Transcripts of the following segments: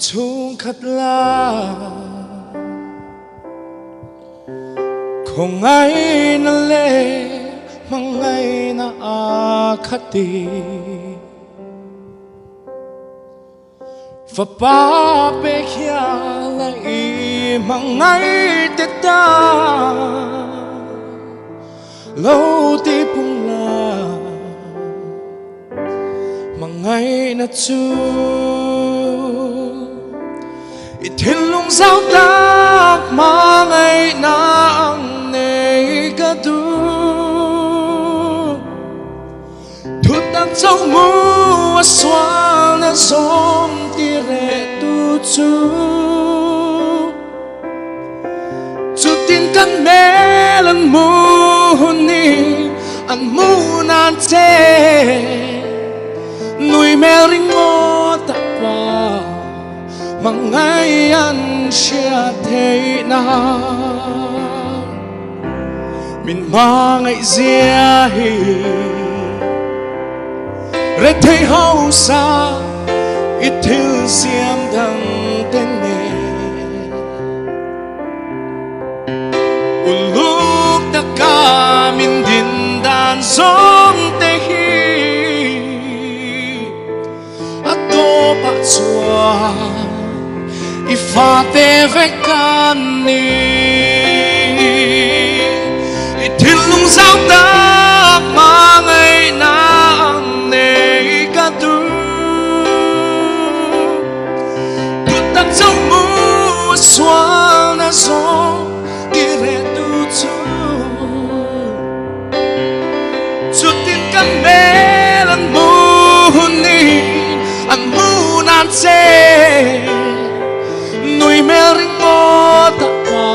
Khatla kung ngay na le mangay na akati Vapape kya lai mangay teta lâu ti pung la mangay na chu Thiên lung giao tác mà ngày na ang nei ka du thu tak trong mu xoa na som ti re tu chu chu tin kan me lan mu ni an mu nan che nui me ring mo ta pa mangay an siya thế na min mangay zia hi re thế hậu sa ít thiếu xiêm đằng tên nè uluk ta ka min din dan som te hi ato pa chua Ifate vekani Itin lung sao ta mà ngày na ang nei ka du Tu tak trong mu xoa na so dire tu chu Chu tin kan me lan mu ni an mu nan che Nui me ring mo ta pa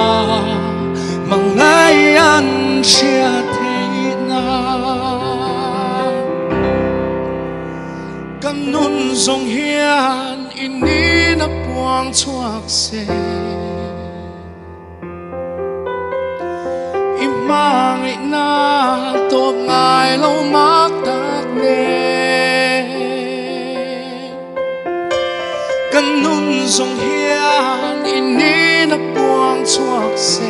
mangay an siya thế na Kanun zong hian ini na puang chuak se Imangay na to ngay lâu mak tak ne Kanun zong hian ini na puang chuak se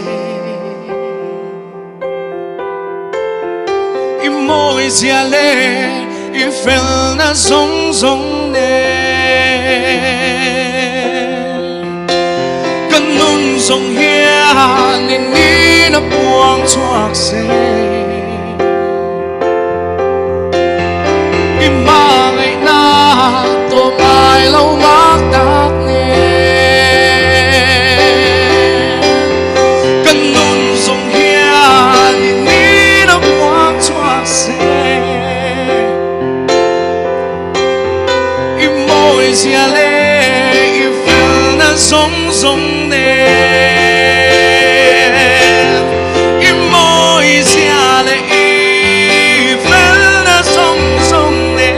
Imoy zia le I fel na zong zong ne Kanun zong hian ini na puang chuak se Imangay na to mai lâu mak tak ne Kanun zong hian ini na puang chuak se Imoy zia le I fel na zong zong ne Imoy zia le I fel na zong zong ne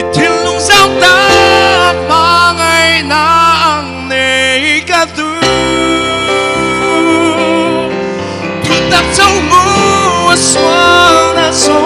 Itin lung sao ta mà ngày na ang nei ka du Tu tak trong mu xoa na so